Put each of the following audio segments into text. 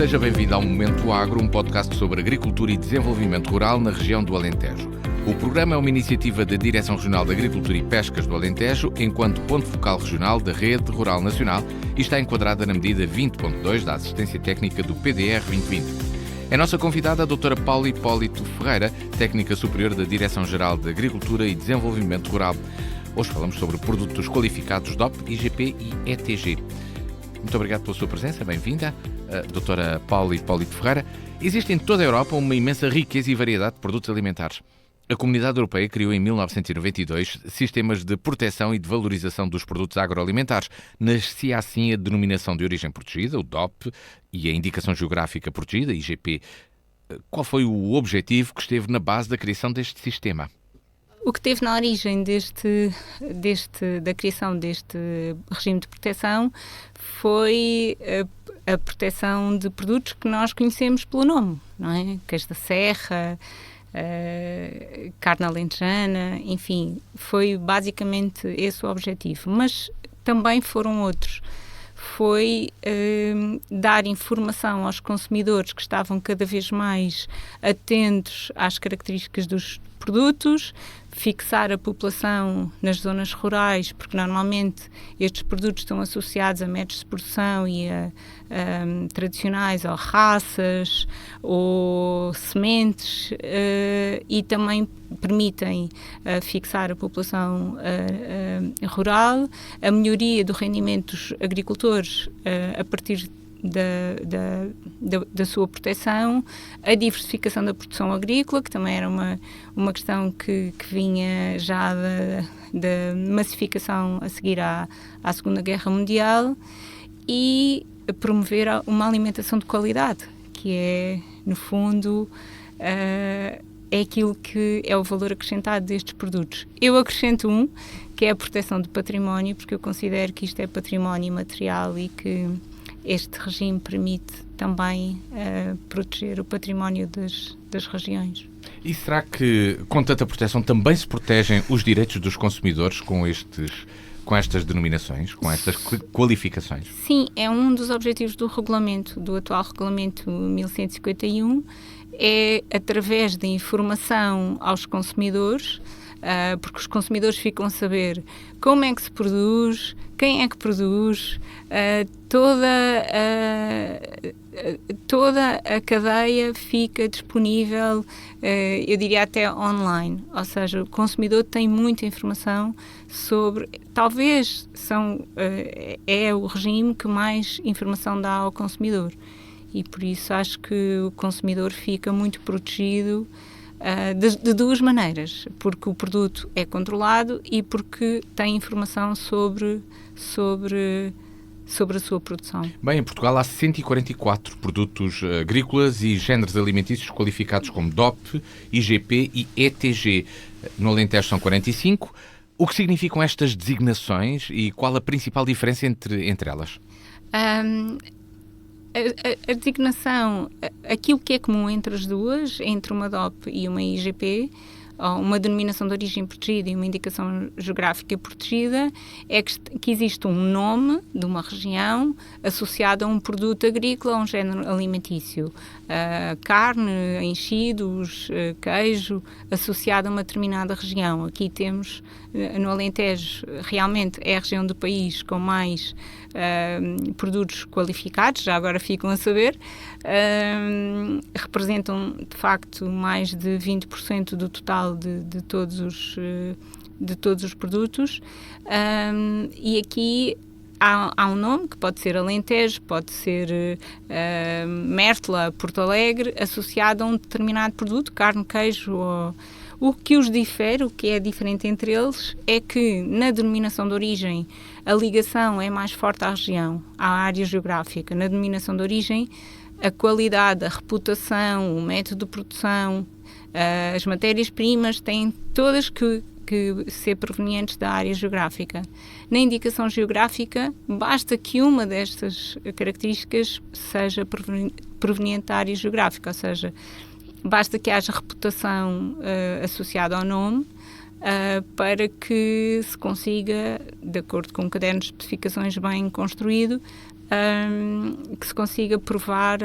Seja bem-vindo ao Momento Agro, um podcast sobre agricultura e desenvolvimento rural na região do Alentejo. O programa é uma iniciativa da Direção Regional de Agricultura e Pescas do Alentejo, enquanto ponto focal regional da Rede Rural Nacional, e está enquadrada na medida 20.2 da Assistência Técnica do PDR 2020. É nossa convidada a doutora Paula Hipólito Ferreira, técnica superior da Direção-Geral de Agricultura e Desenvolvimento Rural. Hoje falamos sobre produtos qualificados DOP, IGP e ETG. Muito obrigado pela sua presença, bem-vinda, doutora Paula Hipólito Ferreira. Existe em toda a Europa uma imensa riqueza e variedade de produtos alimentares. A Comunidade Europeia criou em 1992 sistemas de proteção e de valorização dos produtos agroalimentares. Nascia assim a denominação de origem protegida, o DOP, e a indicação geográfica protegida, IGP. Qual foi o objetivo que esteve na base da criação deste sistema? O que esteve na origem da criação deste regime de proteção foi a proteção de produtos que nós conhecemos pelo nome, não é? Queijo da serra, carne alentejana, enfim, foi basicamente esse o objetivo, mas também foram outros. Foi dar informação aos consumidores que estavam cada vez mais atentos às características dos produtos, fixar a população nas zonas rurais, porque normalmente estes produtos estão associados a métodos de produção e a tradicionais, ou raças, ou sementes, e também permitem fixar a população rural, a melhoria do rendimento dos agricultores a partir da sua proteção, a diversificação da produção agrícola, que também era uma questão que vinha já da massificação a seguir à Segunda Guerra Mundial, e promover uma alimentação de qualidade, que é, no fundo, é aquilo que é o valor acrescentado destes produtos. Eu acrescento que é a proteção do património, porque eu considero que isto é património material e que este regime permite também proteger o património das regiões. E será que, com tanta proteção, também se protegem os direitos dos consumidores com estas denominações, com estas qualificações? Sim, é um dos objetivos do atual regulamento 1151, é através da informação aos consumidores, porque os consumidores ficam a saber como é que se produz, quem é que produz, toda a cadeia fica disponível, eu diria até online, ou seja, o consumidor tem muita informação sobre, talvez é o regime que mais informação dá ao consumidor, e por isso acho que o consumidor fica muito protegido de duas maneiras, porque o produto é controlado e porque tem informação sobre a sua produção. Bem, em Portugal há 144 produtos agrícolas e géneros alimentícios qualificados como DOP, IGP e ETG. No Alentejo são 45. O que significam estas designações e qual a principal diferença entre elas? A designação, aquilo que é comum entre as duas, entre uma DOP e uma IGP, ou uma denominação de origem protegida e uma indicação geográfica protegida, é que existe um nome de uma região associado a um produto agrícola, a um género alimentício. Carne, enchidos, queijo, associado a uma determinada região. Aqui temos, no Alentejo, realmente é a região do país com mais produtos qualificados, já agora ficam a saber, representam de facto mais de 20% do total de todos os produtos, e aqui há um nome que pode ser Alentejo, pode ser Mértola, Porto Alegre, associado a um determinado produto, carne, queijo. O que os difere, o que é diferente entre eles, é que na denominação de origem a ligação é mais forte à região, à área geográfica. Na denominação de origem, a qualidade, a reputação, o método de produção, as matérias-primas têm todas que ser provenientes da área geográfica. Na indicação geográfica, basta que uma destas características seja proveniente da área geográfica, ou seja, basta que haja reputação associada ao nome para que se consiga, de acordo com um caderno de especificações bem construído, que se consiga provar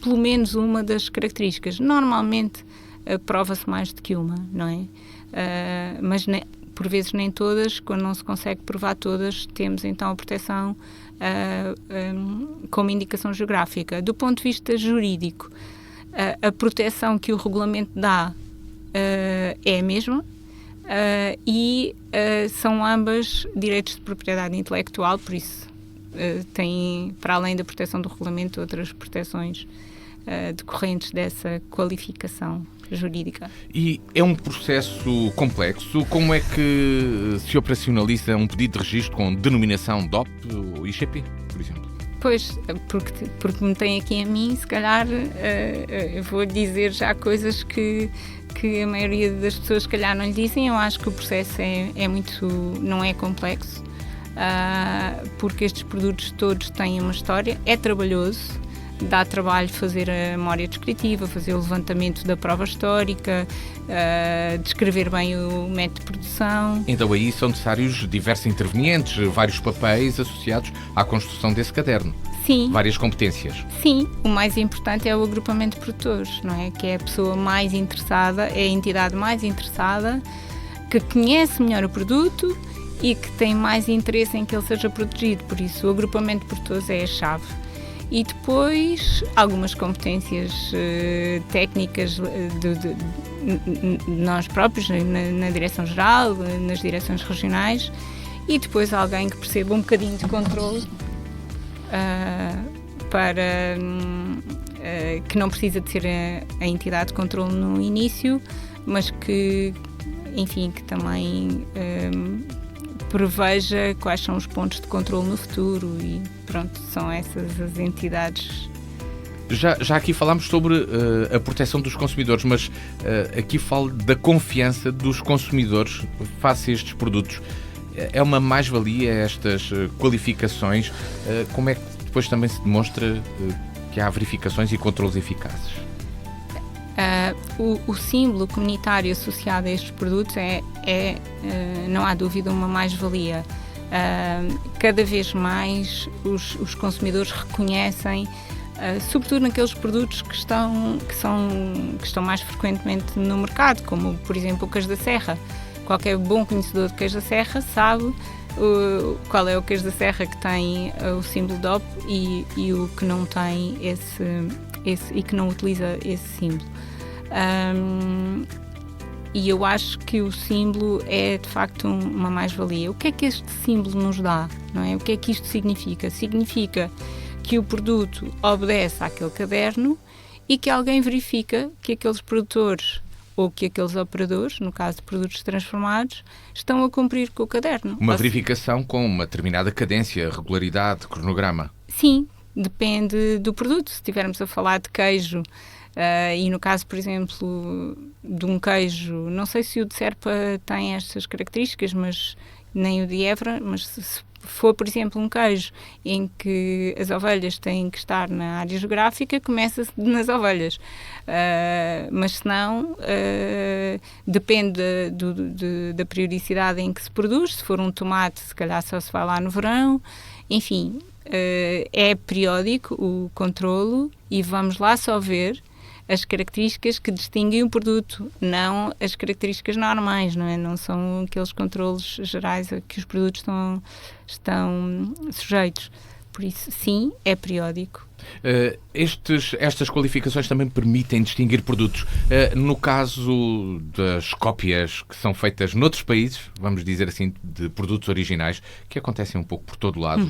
pelo menos uma das características. Normalmente prova-se mais do que uma, não é? Mas por vezes nem todas. Quando não se consegue provar todas, temos então a proteção como indicação geográfica. Do ponto de vista jurídico, a proteção que o regulamento dá é a mesma, e são ambas direitos de propriedade intelectual, por isso têm, para além da proteção do regulamento, outras proteções decorrentes dessa qualificação jurídica. E é um processo complexo. Como é que se operacionaliza um pedido de registro com denominação DOP ou IGP, por exemplo? Pois, porque me tem aqui a mim, se calhar eu vou dizer já coisas que a maioria das pessoas se calhar não lhe dizem. Eu acho que o processo não é complexo, porque estes produtos todos têm uma história, é trabalhoso, dá trabalho fazer a memória descritiva, fazer o levantamento da prova histórica, descrever bem o método de produção. Então aí são necessários diversos intervenientes, vários papéis associados à construção desse caderno. Sim. Várias competências. Sim, o mais importante é o agrupamento de produtores, não é? Que é a pessoa mais interessada, é a entidade mais interessada, que conhece melhor o produto e que tem mais interesse em que ele seja protegido. Por isso, o agrupamento de produtores é a chave. E depois, algumas competências técnicas de nós próprios, na Direção-Geral, nas direções regionais, e depois alguém que perceba um bocadinho de controle, para que não precisa de ser a entidade de controle no início, mas que, enfim, que também preveja quais são os pontos de controle no futuro, e pronto, são essas as entidades. Já aqui falámos sobre a proteção dos consumidores, mas aqui falo da confiança dos consumidores face a estes produtos. É uma mais-valia estas qualificações? Como é que depois também se demonstra que há verificações e controles eficazes? O símbolo comunitário associado a estes produtos não há dúvida, uma mais-valia. Cada vez mais os consumidores reconhecem, sobretudo naqueles produtos que estão mais frequentemente no mercado, como por exemplo o queijo da Serra. Qualquer bom conhecedor de queijo da Serra sabe qual é o queijo da Serra que tem o símbolo DOP e o que não tem e que não utiliza esse símbolo. E eu acho que o símbolo é de facto uma mais-valia. O que é que este símbolo nos dá? Não é? O que é que isto significa? Significa que o produto obedece àquele caderno e que alguém verifica que aqueles produtores ou que aqueles operadores, no caso de produtos transformados, estão a cumprir com o caderno. Uma verificação com uma determinada cadência, regularidade, cronograma? Sim, depende do produto. Se estivermos a falar de queijo, e no caso, por exemplo, de um queijo, não sei se o de Serpa tem estas características, mas nem o de Évora, mas se for, por exemplo, um queijo em que as ovelhas têm que estar na área geográfica, começa-se nas ovelhas. Mas se não, depende da periodicidade em que se produz. Se for um tomate, se calhar só se vai lá no verão. Enfim, é periódico o controlo e vamos lá só ver as características que distinguem o produto, não as características normais, não é? Não são aqueles controlos gerais a que os produtos estão sujeitos. Por isso, sim, é periódico. Estas qualificações também permitem distinguir produtos. No caso das cópias que são feitas noutros países, vamos dizer assim, de produtos originais, que acontecem um pouco por todo o lado,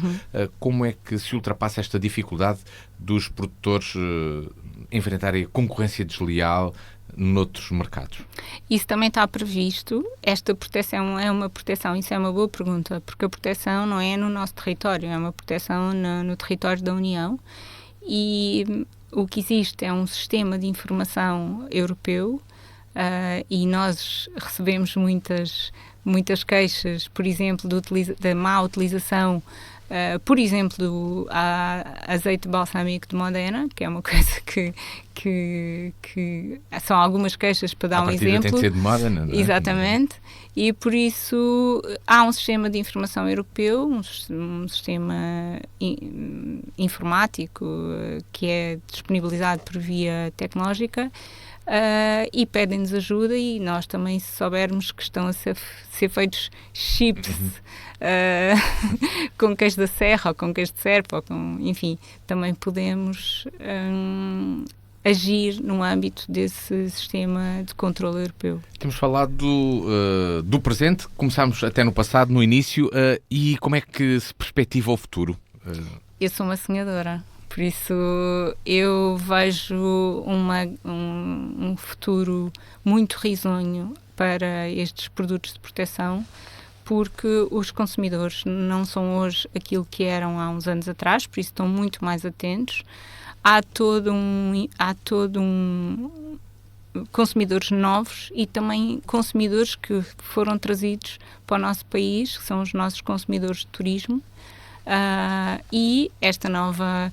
como é que se ultrapassa esta dificuldade dos produtores enfrentarem a concorrência desleal noutros mercados? Isso também está previsto. Esta proteção é uma proteção, isso é uma boa pergunta, porque a proteção não é no nosso território, é uma proteção no território da União, e o que existe é um sistema de informação europeu, e nós recebemos muitas queixas, por exemplo, da má utilização Por exemplo, há azeite balsâmico de Modena, que é uma coisa que são algumas queixas para dar um exemplo. Tem de ser de Modena, não é? Exatamente. E por isso há um sistema de informação europeu, um sistema informático que é disponibilizado por via tecnológica, e pedem-nos ajuda, e nós também, se soubermos que estão a ser feitos chips com queijo da serra ou com queijo de serpa, enfim, também podemos agir no âmbito desse sistema de controle europeu. Temos falado do presente, começámos até no passado, no início, e como é que se perspectiva o futuro? Eu sou uma sonhadora. Por isso, eu vejo um futuro muito risonho para estes produtos de proteção, porque os consumidores não são hoje aquilo que eram há uns anos atrás, por isso estão muito mais atentos. Há todo um consumidores novos e também consumidores que foram trazidos para o nosso país, que são os nossos consumidores de turismo, e esta nova...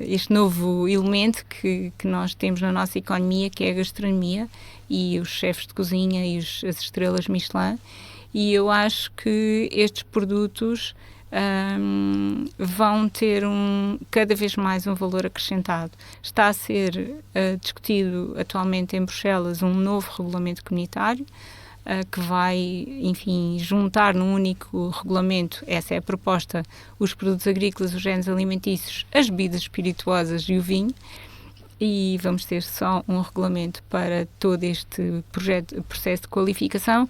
este novo elemento que nós temos na nossa economia, que é a gastronomia e os chefes de cozinha e as estrelas Michelin, e eu acho que estes produtos vão ter cada vez mais um valor acrescentado. Está a ser discutido atualmente em Bruxelas um novo regulamento comunitário, que vai, enfim, juntar num único regulamento, essa é a proposta, os produtos agrícolas, os géneros alimentícios, as bebidas espirituosas e o vinho, e vamos ter só um regulamento para todo este processo de qualificação,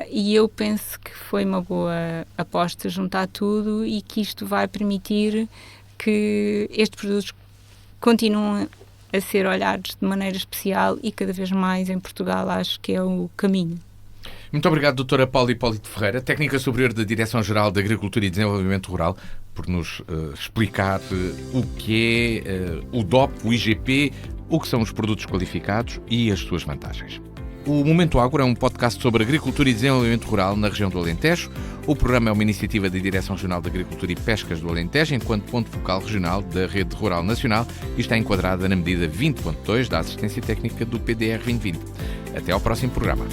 e eu penso que foi uma boa aposta juntar tudo e que isto vai permitir que estes produtos continuem a ser olhados de maneira especial, e cada vez mais em Portugal acho que é o caminho. Muito obrigado, doutora Paula Hipólito Ferreira, técnica superior da Direção-Geral de Agricultura e Desenvolvimento Rural, por nos explicar o que é o DOP, o IGP, o que são os produtos qualificados e as suas vantagens. O Momento Agro é um podcast sobre agricultura e desenvolvimento rural na região do Alentejo. O programa é uma iniciativa da Direção Regional de Agricultura e Pescas do Alentejo, enquanto ponto focal regional da Rede Rural Nacional, e está enquadrada na medida 20.2 da Assistência Técnica do PDR 2020. Até ao próximo programa.